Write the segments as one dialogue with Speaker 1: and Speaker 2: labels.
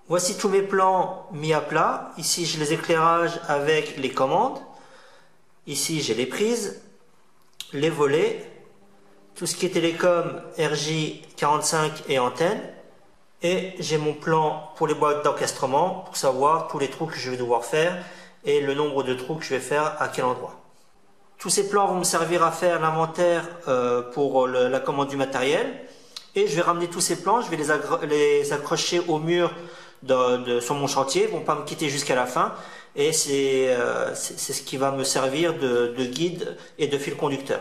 Speaker 1: Voici tous mes plans mis à plat. Ici j'ai les éclairages avec les commandes. Ici j'ai les prises, les volets, tout ce qui est télécom, RJ45 et antenne. Et j'ai mon plan pour les boîtes d'encastrement pour savoir tous les trous que je vais devoir faire et le nombre de trous que je vais faire à quel endroit. Tous ces plans vont me servir à faire l'inventaire pour la commande du matériel. Et je vais ramener tous ces plans, je vais les accrocher au mur sur mon chantier. Ils ne vont pas me quitter jusqu'à la fin. Et c'est ce qui va me servir de guide et de fil conducteur.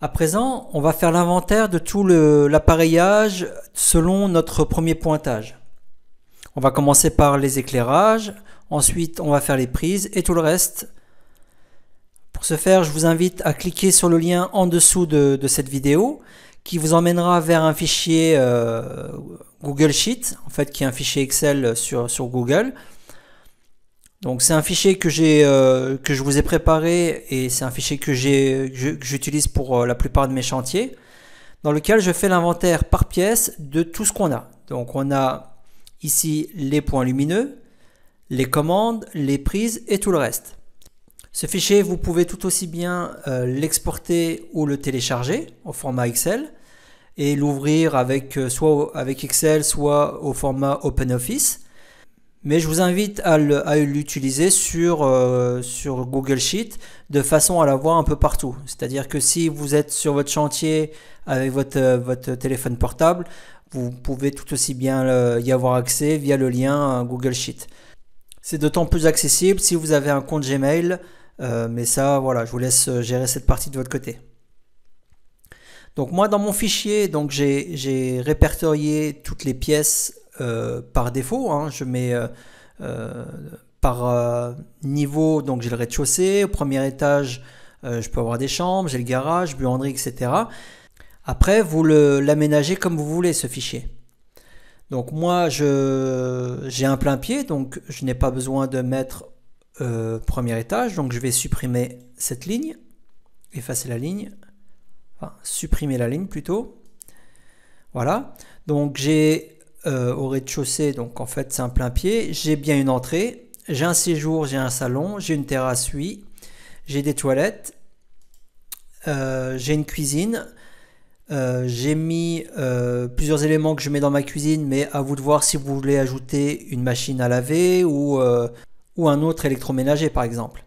Speaker 2: À présent, on va faire l'inventaire de tout l'appareillage selon notre premier pointage. On va commencer par les éclairages, ensuite on va faire les prises et tout le reste. Pour ce faire, je vous invite à cliquer sur le lien en dessous de cette vidéo qui vous emmènera vers un fichier Google Sheet, en fait qui est un fichier Excel sur Google. Donc c'est un fichier que je vous ai préparé et c'est un fichier que j'utilise pour la plupart de mes chantiers, dans lequel je fais l'inventaire par pièce de tout ce qu'on a. Donc on a ici les points lumineux, les commandes, les prises et tout le reste. Ce fichier, vous pouvez tout aussi bien l'exporter ou le télécharger au format Excel et l'ouvrir soit avec Excel, soit au format OpenOffice. Mais je vous invite à l'utiliser sur Google Sheet de façon à l'avoir un peu partout. C'est-à-dire que si vous êtes sur votre chantier avec votre téléphone portable, vous pouvez tout aussi bien y avoir accès via le lien Google Sheet. C'est d'autant plus accessible si vous avez un compte Gmail, mais ça, voilà, je vous laisse gérer cette partie de votre côté. Donc moi, dans mon fichier, j'ai répertorié toutes les pièces par défaut, hein. Je mets par niveau, donc j'ai le rez-de-chaussée, au premier étage je peux avoir des chambres, j'ai le garage, buanderie, etc. Après vous l'aménagez comme vous voulez ce fichier. Donc moi j'ai un plein pied, donc je n'ai pas besoin de mettre premier étage, donc je vais supprimer cette ligne, effacer la ligne, enfin supprimer la ligne plutôt. Voilà, donc j'ai au rez-de-chaussée, donc en fait c'est un plein pied, j'ai bien une entrée, j'ai un séjour, j'ai un salon, j'ai une terrasse, oui, j'ai des toilettes, j'ai une cuisine, j'ai mis plusieurs éléments que je mets dans ma cuisine, mais à vous de voir si vous voulez ajouter une machine à laver ou un autre électroménager par exemple.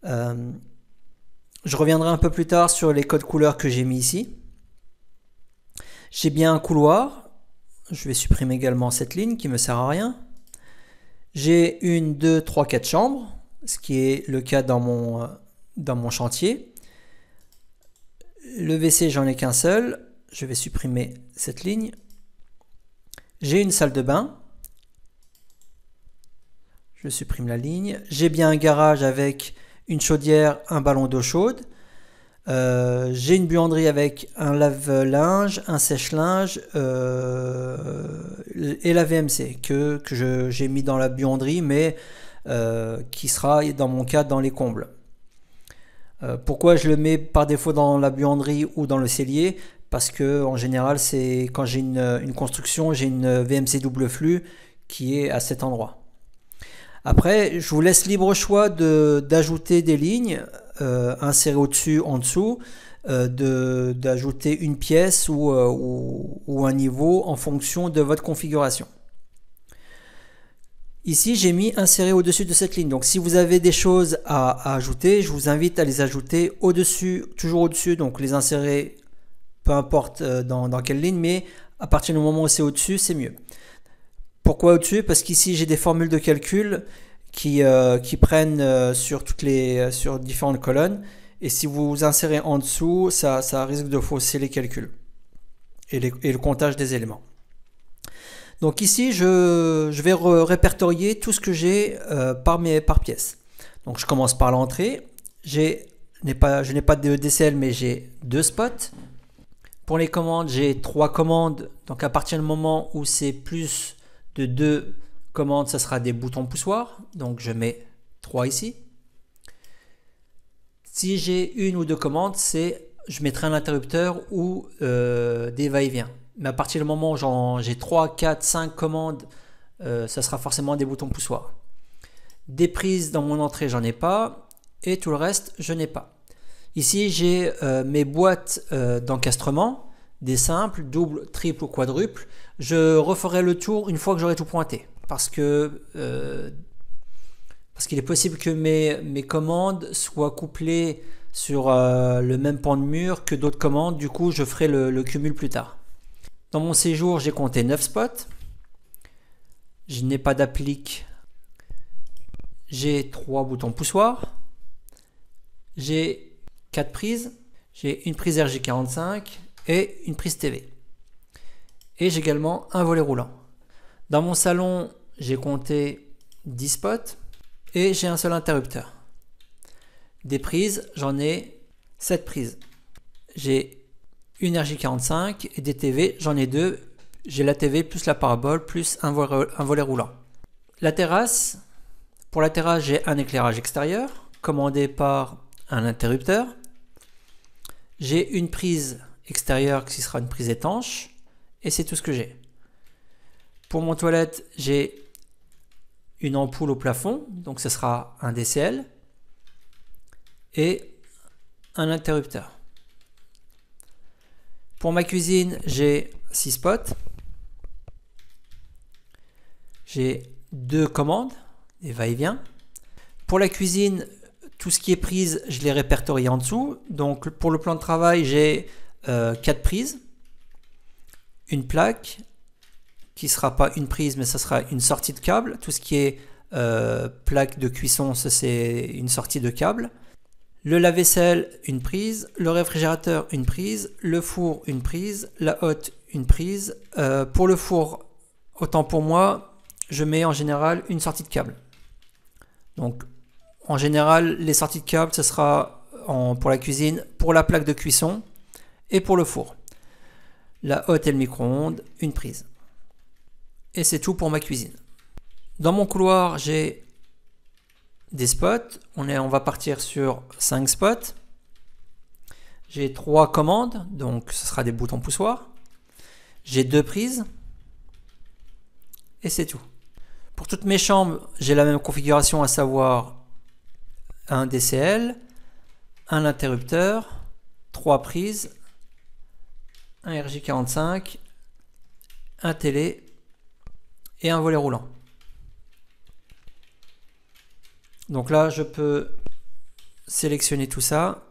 Speaker 2: Je reviendrai un peu plus tard sur les codes couleurs que j'ai mis ici. J'ai bien un couloir. Je vais supprimer également cette ligne qui ne me sert à rien. J'ai 1, 2, 3, 4 chambres, ce qui est le cas dans mon chantier. Le WC, j'en ai qu'un seul. Je vais supprimer cette ligne. J'ai une salle de bain. Je supprime la ligne. J'ai bien un garage avec une chaudière, un ballon d'eau chaude. J'ai une buanderie avec un lave-linge, un sèche-linge et la VMC que j'ai mis dans la buanderie, mais qui sera dans mon cas dans les combles. Pourquoi je le mets par défaut dans la buanderie ou dans le cellier? Parce que en général, c'est quand j'ai une construction, j'ai une VMC double flux qui est à cet endroit. Après, je vous laisse libre choix d'ajouter des lignes, insérer au-dessus, en dessous, d'ajouter une pièce ou un niveau en fonction de votre configuration. Ici, j'ai mis insérer au-dessus de cette ligne. Donc, si vous avez des choses à ajouter, je vous invite à les ajouter au-dessus, toujours au-dessus. Donc, les insérer, peu importe dans quelle ligne, mais à partir du moment où c'est au-dessus, c'est mieux. Pourquoi au-dessus? Parce qu'ici j'ai des formules de calcul qui prennent sur différentes colonnes, et si vous insérez en dessous, ça risque de fausser les calculs et le comptage des éléments. Donc ici je vais répertorier tout ce que j'ai par pièce. Donc je commence par l'entrée. Je n'ai pas de DCL, mais j'ai 2 spots. Pour les commandes, j'ai 3 commandes. Donc à partir du moment où c'est plus de 2 commandes, ça sera des boutons poussoirs. Donc je mets 3 ici. Si j'ai 1 ou 2 commandes, c'est je mettrai un interrupteur ou des va-et-vient. Mais à partir du moment où j'ai 3, 4, 5 commandes, ça sera forcément des boutons poussoirs. Des prises dans mon entrée, j'en ai pas. Et tout le reste, je n'ai pas. Ici, j'ai mes boîtes d'encastrement, des simples, doubles, triples ou quadruples. Je referai le tour une fois que j'aurai tout pointé. Parce qu'il est possible que mes commandes soient couplées sur le même pan de mur que d'autres commandes. Du coup, je ferai le cumul plus tard. Dans mon séjour, j'ai compté 9 spots. Je n'ai pas d'applique. J'ai 3 boutons poussoirs. J'ai 4 prises. J'ai une prise RJ45 et une prise TV. Et j'ai également un volet roulant. Dans mon salon, j'ai compté 10 spots et j'ai un seul interrupteur. Des prises, j'en ai 7 prises. J'ai une RJ45 et des TV, j'en ai 2. J'ai la TV plus la parabole plus un volet roulant. La terrasse, pour la terrasse, j'ai un éclairage extérieur commandé par un interrupteur. J'ai une prise extérieure qui sera une prise étanche et c'est tout ce que j'ai. Pour mon toilette, j'ai une ampoule au plafond, donc ce sera un DCL et un interrupteur. Pour ma cuisine, j'ai 6 spots. J'ai 2 commandes, des va-et-vient. Pour la cuisine, tout ce qui est prise, je l'ai répertorié en dessous. Donc pour le plan de travail, j'ai 4 prises, une plaque qui ne sera pas une prise, mais ça sera une sortie de câble. Tout ce qui est plaque de cuisson, ça c'est une sortie de câble. Le lave-vaisselle, une prise. Le réfrigérateur, une prise. Le four, une prise. La hotte, une prise. Pour le four, autant pour moi, je mets en général une sortie de câble. Donc en général, les sorties de câble, ce sera pour la cuisine, pour la plaque de cuisson et pour le four. La hotte et le micro-ondes, une prise. Et c'est tout pour ma cuisine. Dans mon couloir, j'ai des spots. On va partir sur 5 spots. J'ai 3 commandes, donc ce sera des boutons poussoirs. J'ai 2 prises. Et c'est tout. Pour toutes mes chambres, j'ai la même configuration, à savoir un DCL, un interrupteur, 3 prises, un RJ45, un télé et un volet roulant. Donc là, je peux sélectionner tout ça.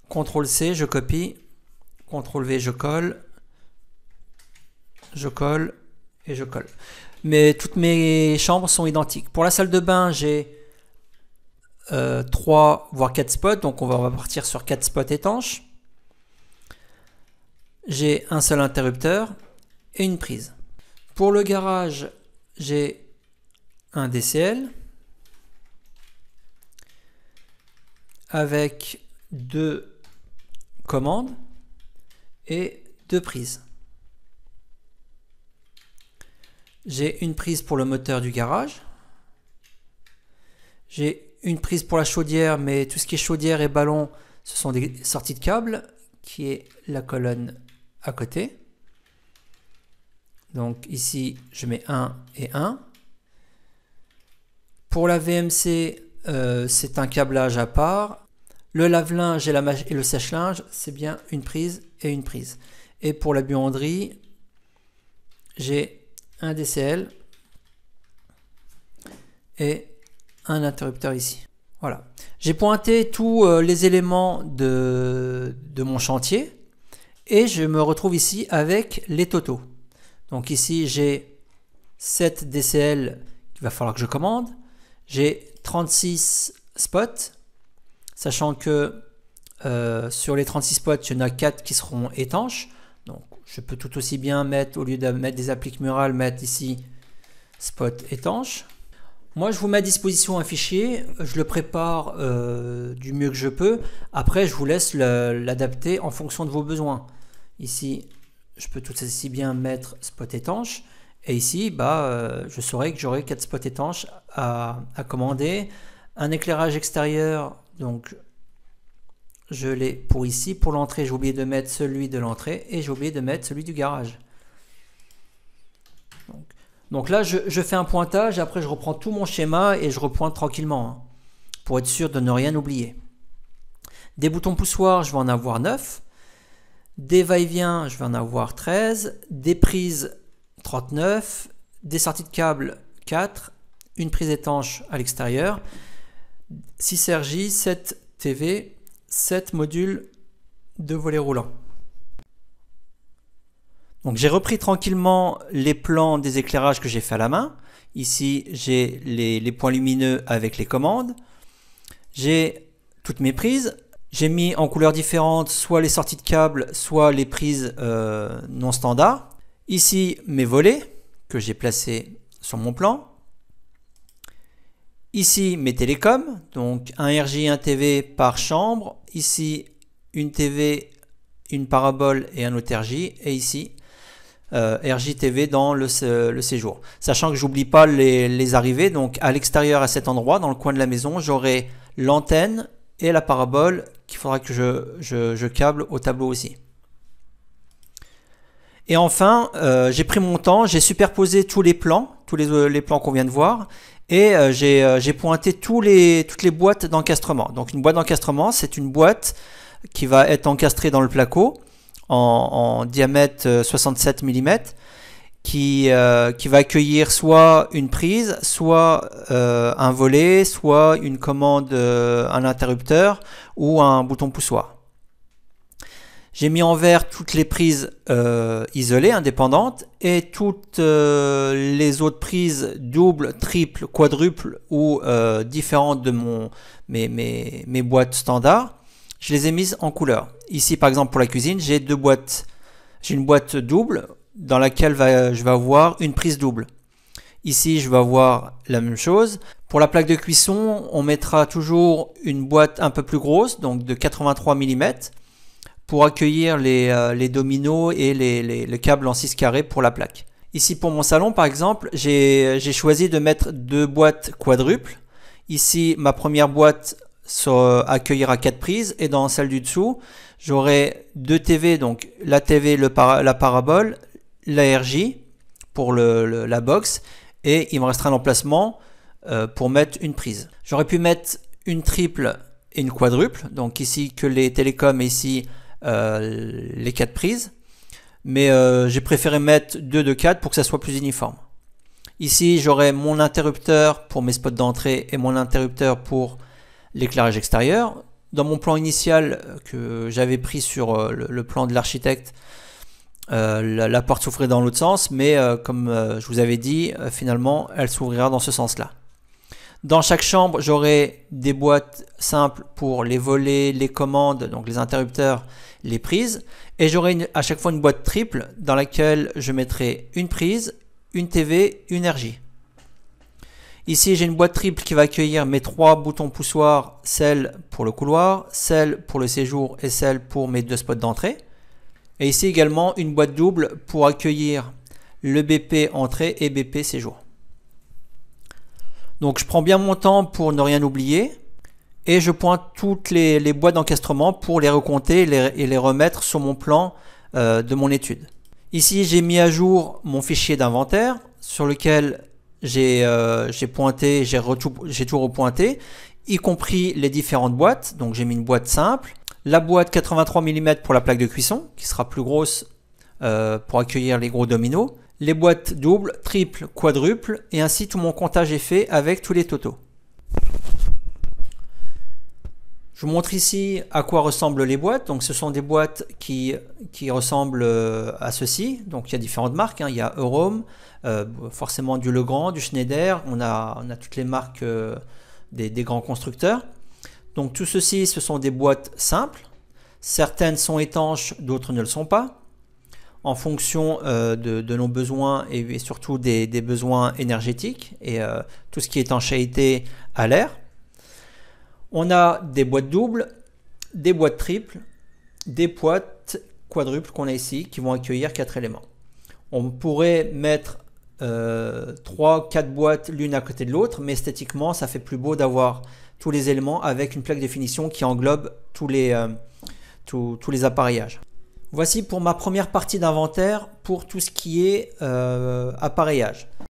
Speaker 2: CTRL-C, je copie. CTRL-V, je colle. Je colle et je colle. Mais toutes mes chambres sont identiques. Pour la salle de bain, j'ai 3 voire 4 spots. Donc on va partir sur 4 spots étanches. J'ai un seul interrupteur et une prise. Pour le garage, j'ai un DCL avec 2 commandes et 2 prises. J'ai une prise pour le moteur du garage. J'ai une prise pour la chaudière, mais tout ce qui est chaudière et ballon, ce sont des sorties de câble, qui est la colonne à côté. Donc ici, je mets 1 et 1. Pour la VMC, c'est un câblage à part. Le lave-linge et le sèche-linge, c'est bien une prise et une prise. Et pour la buanderie, j'ai un DCL et un interrupteur ici. Voilà. J'ai pointé tous les éléments de mon chantier et je me retrouve ici avec les totaux. Donc ici, j'ai 7 DCL qu'il va falloir que je commande. J'ai 36 spots, sachant que sur les 36 spots, il y en a 4 qui seront étanches. Donc je peux tout aussi bien mettre, au lieu de mettre des appliques murales, mettre ici spot étanche. Moi, je vous mets à disposition un fichier, je le prépare du mieux que je peux. Après, je vous laisse l'adapter en fonction de vos besoins. Ici, je peux tout aussi bien mettre spot étanche. Et ici, je saurai que j'aurai 4 spots étanches à commander. Un éclairage extérieur, donc je l'ai pour ici. Pour l'entrée, j'ai oublié de mettre celui de l'entrée et j'ai oublié de mettre celui du garage. Donc là, je fais un pointage, après je reprends tout mon schéma et je repointe tranquillement, hein, pour être sûr de ne rien oublier. Des boutons poussoirs, je vais en avoir 9. Des va-et-vient, je vais en avoir 13. Des prises, 39. Des sorties de câble, 4. Une prise étanche à l'extérieur. 6 RJ, 7 TV, 7 modules de volets roulants. Donc j'ai repris tranquillement les plans des éclairages que j'ai fait à la main. Ici, j'ai les points lumineux avec les commandes. J'ai toutes mes prises. J'ai mis en couleurs différentes soit les sorties de câble, soit les prises non standards. Ici, mes volets que j'ai placés sur mon plan. Ici, mes télécoms, donc un RJ, un TV par chambre. Ici, une TV, une parabole et un autre RJ. Et ici, RJ TV dans le séjour. Sachant que j'oublie pas les arrivées, donc à l'extérieur à cet endroit, dans le coin de la maison, j'aurai l'antenne et la parabole qu'il faudra que je câble au tableau aussi. Et enfin, j'ai pris mon temps, j'ai superposé tous les plans qu'on vient de voir, et j'ai pointé toutes les boîtes d'encastrement. Donc une boîte d'encastrement, c'est une boîte qui va être encastrée dans le placo en diamètre 67 mm, qui va accueillir soit une prise, soit un volet, soit une commande, un interrupteur ou un bouton poussoir. J'ai mis en vert toutes les prises isolées, indépendantes, et toutes les autres prises doubles, triples, quadruples ou différentes de mes boîtes standards. Je les ai mises en couleur. Ici, par exemple, pour la cuisine, j'ai deux boîtes. J'ai une boîte double dans laquelle je vais avoir une prise double. Ici, je vais avoir la même chose. Pour la plaque de cuisson, on mettra toujours une boîte un peu plus grosse, donc de 83 mm, pour accueillir les dominos et le câble en 6 carrés pour la plaque. Ici, pour mon salon, par exemple, j'ai choisi de mettre deux boîtes quadruples. Ici, ma première boîte accueillera 4 prises, et dans celle du dessous, j'aurai deux TV, donc la TV, la parabole, la RJ pour la box, et il me restera l'emplacement pour mettre une prise. J'aurais pu mettre une triple et une quadruple, donc ici que les télécoms et ici les 4 prises, mais j'ai préféré mettre 2 de 4 pour que ça soit plus uniforme. Ici j'aurai mon interrupteur pour mes spots d'entrée et mon interrupteur pour l'éclairage extérieur. Dans mon plan initial que j'avais pris sur le plan de l'architecte, la porte s'ouvrait dans l'autre sens, mais comme je vous avais dit, finalement elle s'ouvrira dans ce sens là. Dans chaque chambre, j'aurai des boîtes simples pour les volets, les commandes, donc les interrupteurs, les prises, et j'aurai à chaque fois une boîte triple dans laquelle je mettrai une prise, une TV, une RJ. Ici, j'ai une boîte triple qui va accueillir mes 3 boutons poussoirs, celle pour le couloir, celle pour le séjour et celle pour mes 2 spots d'entrée. Et ici également une boîte double pour accueillir le BP entrée et BP séjour. Donc je prends bien mon temps pour ne rien oublier et je pointe toutes les boîtes d'encastrement pour les recompter et les remettre sur mon plan de mon étude. Ici, j'ai mis à jour mon fichier d'inventaire sur lequel j'ai pointé, j'ai tout repointé, y compris les différentes boîtes. Donc j'ai mis une boîte simple, la boîte 83 mm pour la plaque de cuisson qui sera plus grosse pour accueillir les gros dominos, les boîtes doubles, triples, quadruples, et ainsi tout mon comptage est fait avec tous les totaux. Je vous montre ici à quoi ressemblent les boîtes. Donc ce sont des boîtes qui ressemblent à ceci. Donc il y a différentes marques, hein. Il y a Eurome, forcément du Legrand, du Schneider, on a toutes les marques des grands constructeurs. Donc tout ceci, ce sont des boîtes simples. Certaines sont étanches, d'autres ne le sont pas, en fonction de nos besoins et surtout des besoins énergétiques et tout ce qui est étanchéité à l'air. On a des boîtes doubles, des boîtes triples, des boîtes quadruples qu'on a ici qui vont accueillir 4 éléments. On pourrait mettre 3-4 boîtes l'une à côté de l'autre, mais esthétiquement ça fait plus beau d'avoir tous les éléments avec une plaque de finition qui englobe tous les appareillages. Voici pour ma première partie d'inventaire pour tout ce qui est appareillage.